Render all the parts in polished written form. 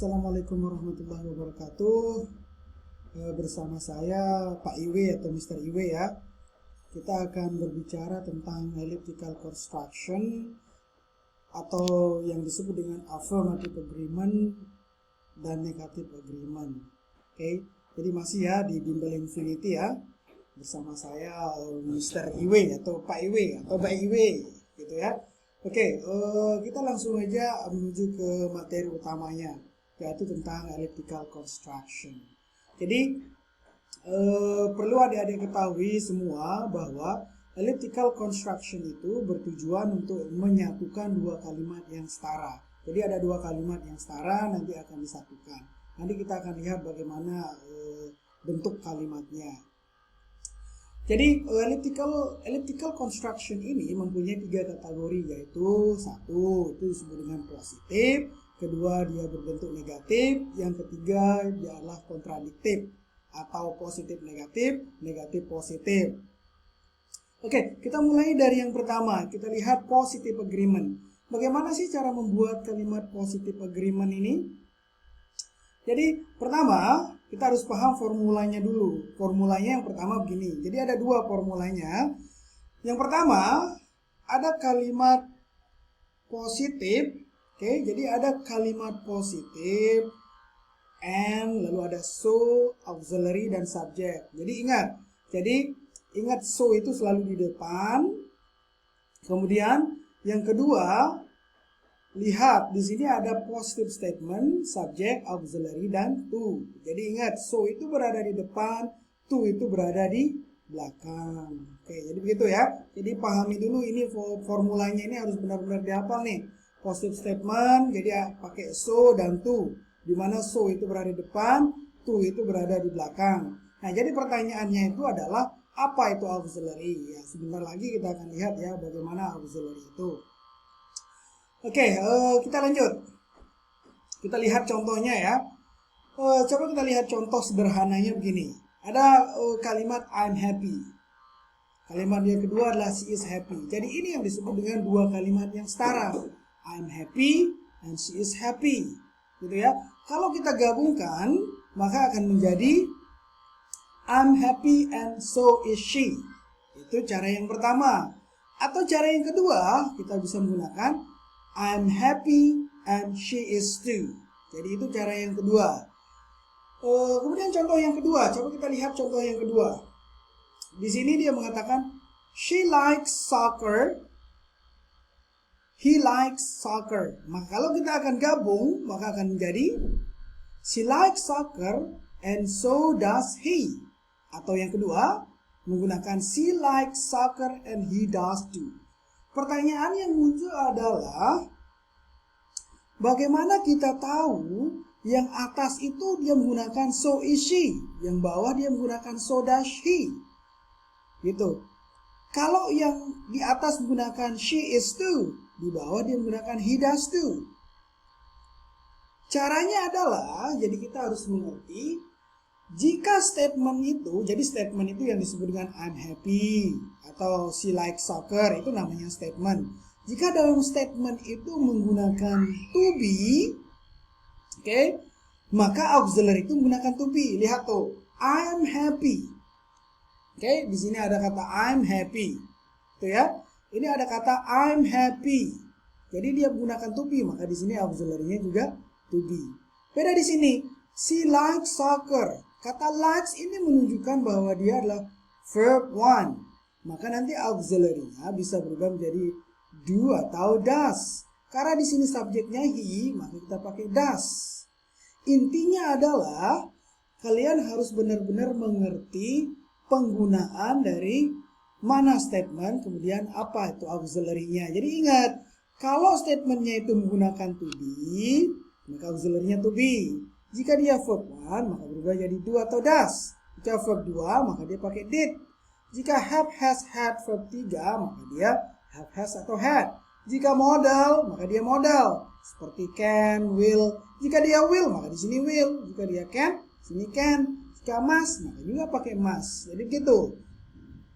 Assalamualaikum warahmatullahi wabarakatuh. Bersama saya Pak Iwe atau Mr. Iwe ya. Kita akan berbicara tentang elliptical construction atau yang disebut dengan affirmative agreement dan negative agreement. Oke, jadi masih ya di Bimbel Infinity ya. Bersama saya Mr. Iwe atau Pak Iwe atau Mbak Iwe gitu ya. Oke, kita langsung aja menuju ke materi utamanya, yaitu tentang elliptical construction. Jadi perlu adik-adik ketahui semua bahwa elliptical construction itu bertujuan untuk menyatukan dua kalimat yang setara. Jadi ada dua kalimat yang setara nanti akan disatukan. Nanti kita akan lihat bagaimana bentuk kalimatnya. Jadi elliptical construction ini mempunyai tiga kategori, yaitu satu itu disebut dengan positif, kedua dia berbentuk negatif, yang ketiga dia adalah kontradiktif atau positif negatif, negatif positif. Oke, kita mulai dari yang pertama. Kita lihat positive agreement. Bagaimana sih cara membuat kalimat positive agreement ini? Jadi pertama kita harus paham formulanya dulu. Formulanya yang pertama begini. Jadi ada dua formulanya. Yang pertama ada kalimat positif. Oke, jadi ada kalimat positif and lalu ada so, auxiliary dan subject. Jadi ingat so itu selalu di depan. Kemudian yang kedua, lihat di sini ada positive statement, subject, auxiliary dan to. Jadi ingat so itu berada di depan, to itu berada di belakang. Oke, jadi begitu ya. Jadi pahami dulu ini formulanya, ini harus benar-benar dihafal nih. Positive statement, jadi pakai so dan to. Di mana so itu berada di depan, to itu berada di belakang. Nah, jadi pertanyaannya itu adalah apa itu auxiliary? Ya, sebentar lagi kita akan lihat ya bagaimana auxiliary itu. Oke, kita lanjut. Kita lihat contohnya ya. Coba kita lihat contoh sederhananya begini. Ada kalimat I'm happy. Kalimat yang kedua adalah she is happy. Jadi ini yang disebut dengan dua kalimat yang setara. I'm happy and she is happy. Gitu ya. Kalau kita gabungkan, maka akan menjadi I'm happy and so is she. Itu cara yang pertama. Atau cara yang kedua, kita bisa menggunakan I'm happy and she is too. Jadi itu cara yang kedua. Kemudian contoh yang kedua, coba kita lihat contoh yang kedua. Di sini dia mengatakan she likes soccer, he likes soccer. Maka kalau kita akan gabung, maka akan menjadi she likes soccer and so does he. Atau yang kedua, menggunakan she likes soccer and he does too. Pertanyaan yang muncul adalah bagaimana kita tahu yang atas itu dia menggunakan so is she, yang bawah dia menggunakan so does he. Gitu. Kalau yang di atas menggunakan she is too, di bawah dia menggunakan he does too. Caranya adalah, jadi kita harus mengerti jika statement itu, jadi statement itu yang disebut dengan I'm happy atau she likes soccer, itu namanya statement. Jika dalam statement itu menggunakan to be, oke, maka auxiliary itu menggunakan to be. Lihat tuh, I'm happy. Oke, di sini ada kata I'm happy. Tuh ya. Ini ada kata I'm happy. Jadi dia menggunakan to be, maka di sini auxiliary-nya juga to be. Beda di sini, she likes soccer. Kata likes ini menunjukkan bahwa dia adalah verb one. Maka nanti auxiliary-nya bisa berubah menjadi do atau does. Karena di sini subjeknya he, maka kita pakai does. Intinya adalah kalian harus benar-benar mengerti penggunaan dari mana statement, kemudian apa itu auxiliary-nya. Jadi ingat, kalau statementnya itu menggunakan to be, maka auxiliary-nya to be. Jika dia verb 1, maka berubah jadi do atau does. Jika verb 2, maka dia pakai did. Jika have, has, had, verb 3, maka dia have, has, atau had. Jika modal, maka dia modal. Seperti can, will. Jika dia will, maka di sini will. Jika dia can, di sini can. Jika must, maka juga pakai must. Jadi begitu.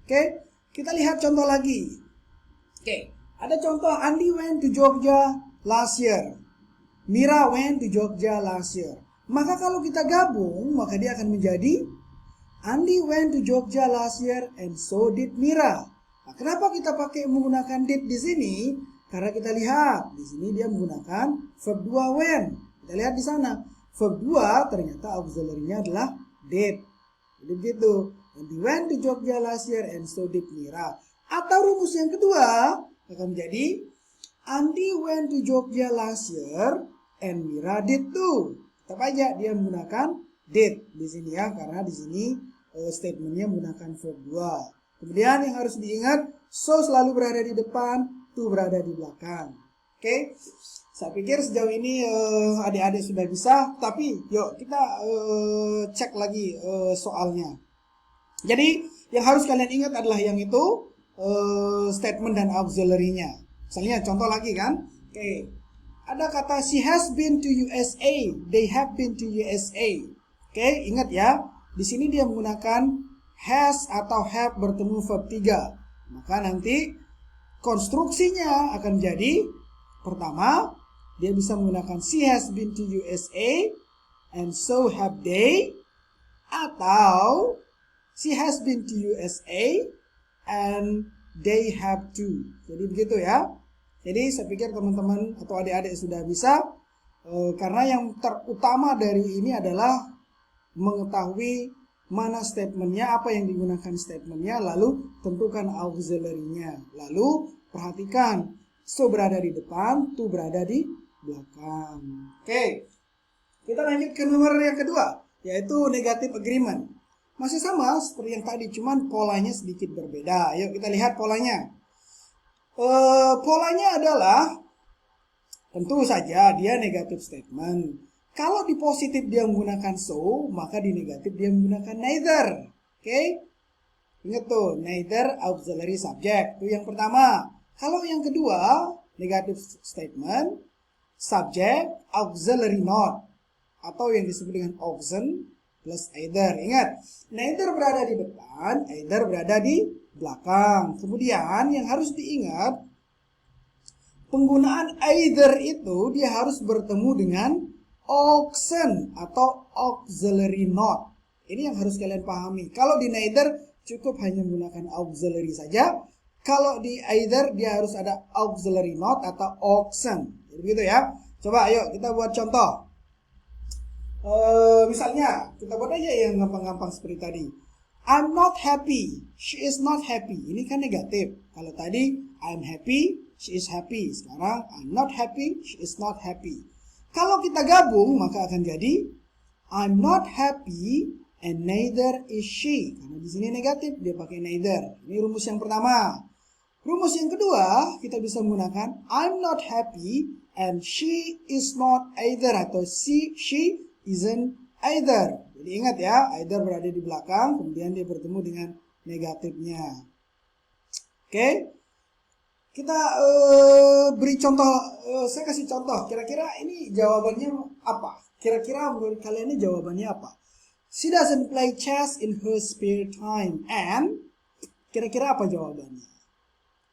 Oke, kita lihat contoh lagi. Oke, ada contoh Andy went to Jogja last year. Mira went to Jogja last year. Maka kalau kita gabung, maka dia akan menjadi Andi went to Jogja last year and so did Mira. Nah, kenapa kita pakai menggunakan did di sini? Karena kita lihat di sini dia menggunakan verb 2 when. Kita lihat di sana. Verb 2 ternyata auxiliary-nya adalah did. Jadi begitu. Andi went to Jogja last year and so did Mira. Atau rumus yang kedua akan menjadi Andi went to Jogja last year and Mira did too. Tetap aja dia menggunakan did di sini ya, karena di sini statementnya menggunakan verb 2. Kemudian yang harus diingat, so selalu berada di depan, to berada di belakang. Oke, saya pikir sejauh ini adik-adik sudah bisa, tapi yuk kita cek lagi soalnya. Jadi yang harus kalian ingat adalah yang itu statement dan auxiliary-nya. Misalnya contoh lagi kan, oke, ada kata she has been to USA, they have been to USA. Oke, ingat ya, di sini dia menggunakan has atau have bertemu verb 3. Maka nanti konstruksinya akan jadi, pertama, dia bisa menggunakan she has been to USA and so have they, atau she has been to USA and they have to. Jadi begitu ya. Jadi saya pikir teman-teman atau adik-adik sudah bisa, karena yang terutama dari ini adalah mengetahui mana statementnya, apa yang digunakan statementnya, lalu tentukan auxiliary-nya. Lalu perhatikan, so berada di depan, to berada di belakang. Oke, kita lanjut ke nomor yang kedua, yaitu negative agreement. Masih sama seperti yang tadi, cuman polanya sedikit berbeda. Yuk kita lihat polanya. Polanya adalah tentu saja dia negative statement. Kalau di positif dia menggunakan so, maka di negatif dia menggunakan neither. Oke? Ingat tuh, neither auxiliary subject. Itu yang pertama. Kalau yang kedua, negative statement, subject auxiliary not, atau yang disebut dengan auxin plus either. Ingat, neither berada di depan, either berada di belakang. Kemudian yang harus diingat, penggunaan either itu dia harus bertemu dengan auxin atau auxiliary not. Ini yang harus kalian pahami. Kalau di neither cukup hanya menggunakan auxiliary saja. Kalau di either dia harus ada auxiliary not atau auxin. Jadi begitu ya. Coba ayo kita buat contoh. Misalnya kita buat aja yang gampang-gampang seperti tadi. I'm not happy, she is not happy. Ini kan negatif. Kalau tadi I'm happy, she is happy. Sekarang I'm not happy, she is not happy. Kalau kita gabung maka akan jadi I'm not happy and neither is she. Karena di sini negatif dia pakai neither. Ini rumus yang pertama. Rumus yang kedua kita bisa menggunakan I'm not happy and she is not either, atau she isn't either. Jadi ingat ya, either berada di belakang, kemudian dia bertemu dengan negatifnya. Oke, kita beri contoh, saya kasih contoh, kira-kira ini jawabannya apa? Kira-kira menurut kalian ini jawabannya apa? She doesn't play chess in her spare time, and kira-kira apa jawabannya?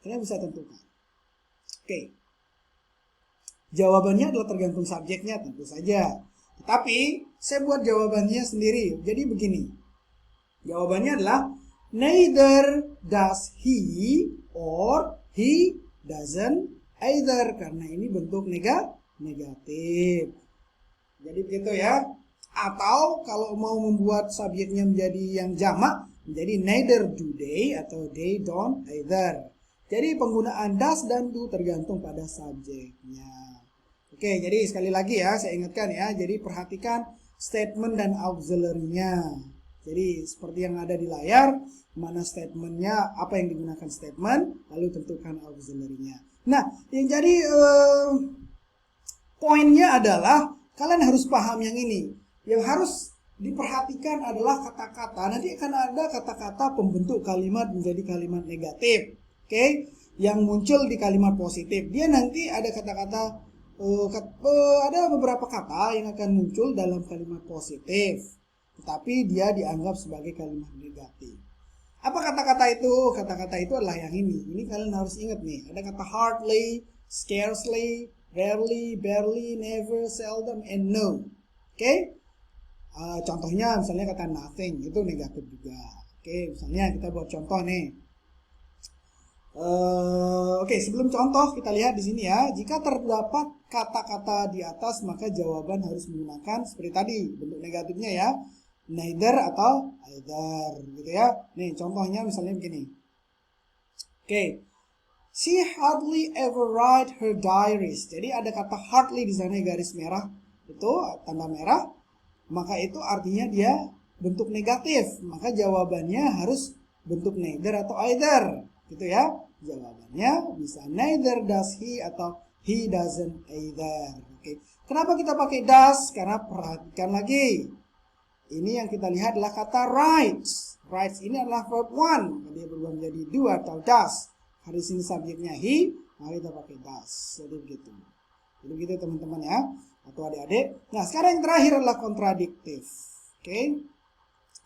Kalian bisa tentukan. Oke, jawabannya adalah tergantung subjeknya tentu saja. Tapi saya buat jawabannya sendiri. Jadi begini. Jawabannya adalah neither does he or he doesn't either. Karena ini bentuk negatif. Jadi begitu ya. Atau kalau mau membuat subjeknya menjadi yang jamak, menjadi neither do they atau they don't either. Jadi penggunaan does dan do tergantung pada subjeknya. Oke, jadi sekali lagi ya, saya ingatkan ya. Jadi perhatikan statement dan auxiliary-nya. Jadi seperti yang ada di layar, mana statementnya, apa yang digunakan statement, lalu tentukan auxiliary-nya. Nah, yang jadi poinnya adalah kalian harus paham yang ini. Yang harus diperhatikan adalah kata-kata. Nanti akan ada kata-kata pembentuk kalimat menjadi kalimat negatif. Oke, yang muncul di kalimat positif. Dia nanti ada kata-kata ada beberapa kata yang akan muncul dalam kalimat positif, tetapi dia dianggap sebagai kalimat negatif. Apa kata-kata itu? Kata-kata itu adalah yang ini. Ini kalian harus ingat nih. Ada kata hardly, scarcely, rarely, barely, never, seldom, and no. Oke? Contohnya misalnya kata nothing, itu negatif juga. Oke, misalnya kita buat contoh nih. Oke, sebelum contoh kita lihat di sini ya. Jika terdapat kata-kata di atas, maka jawaban harus menggunakan seperti tadi bentuk negatifnya ya, neither atau either, gitu ya. Nih contohnya misalnya begini. Oke, she hardly ever write her diaries. Jadi ada kata hardly di sana garis merah itu tanda merah, maka itu artinya dia bentuk negatif. Maka jawabannya harus bentuk neither atau either, gitu ya. Jawabannya bisa neither does he atau he doesn't either. Oke. Kenapa kita pakai does? Karena perhatikan lagi. Ini yang kita lihat adalah kata writes. Writes ini adalah verb one. Dia berubah menjadi do atau does. Hari sini subjeknya he, maka kita pakai does. Jadi begitu. Jadi begitu teman-teman ya. Atau adik-adik. Nah sekarang yang terakhir adalah kontradiktif. Oke.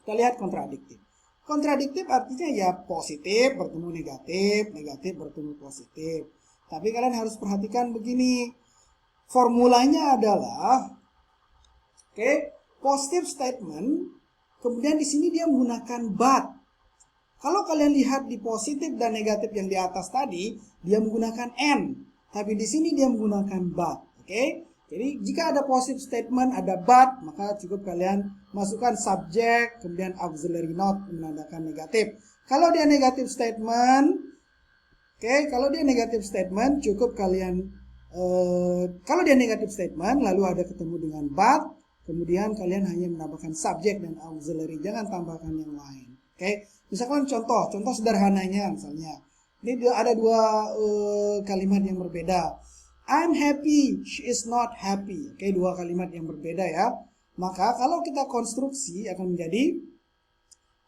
Kita lihat kontradiktif. Kontradiktif artinya ya positif bertemu negatif, negatif bertemu positif. Tapi kalian harus perhatikan begini. Formulanya adalah positive statement, kemudian di sini dia menggunakan but. Kalau kalian lihat di positif dan negatif yang di atas tadi, dia menggunakan and. Tapi di sini dia menggunakan but. Jadi jika ada positive statement, ada but, maka cukup kalian masukkan subject, kemudian auxiliary not menandakan negatif. Kalau dia negative statement, kalau dia negative statement, cukup kalian, kalau dia negative statement, lalu ada ketemu dengan but, kemudian kalian hanya menambahkan subject dan auxiliary, jangan tambahkan yang lain. Misalkan contoh sederhananya misalnya, ini ada dua kalimat yang berbeda. I'm happy, she is not happy. Dua kalimat yang berbeda ya. Maka kalau kita konstruksi akan menjadi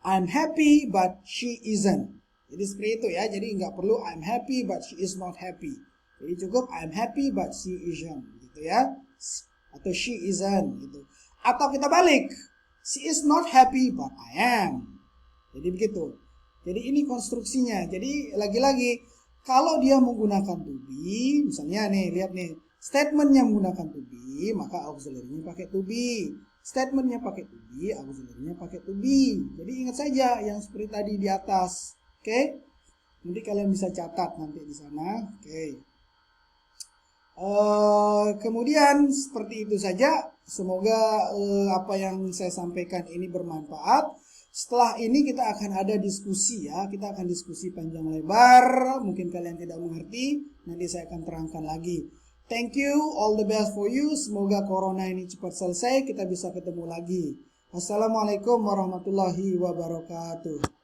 I'm happy but she isn't. Jadi seperti itu ya. Jadi nggak perlu I'm happy but she is not happy. Jadi cukup I'm happy but she isn't, gitu ya. Atau she isn't, gitu. Atau kita balik, she is not happy but I am. Jadi begitu. Jadi ini konstruksinya. Jadi lagi-lagi kalau dia menggunakan to be, misalnya nih, lihat nih, statementnya menggunakan to be, maka auxiliary-nya pakai to be. Statementnya pakai to be, auxiliary-nya pakai to be. Jadi ingat saja yang seperti tadi di atas. Nanti kalian bisa catat nanti di sana. Kemudian seperti itu saja. Semoga apa yang saya sampaikan ini bermanfaat. Setelah ini kita akan ada diskusi ya, kita akan diskusi panjang lebar, mungkin kalian tidak mengerti, nanti saya akan terangkan lagi. Thank you, all the best for you, semoga corona ini cepat selesai, kita bisa ketemu lagi. Assalamualaikum warahmatullahi wabarakatuh.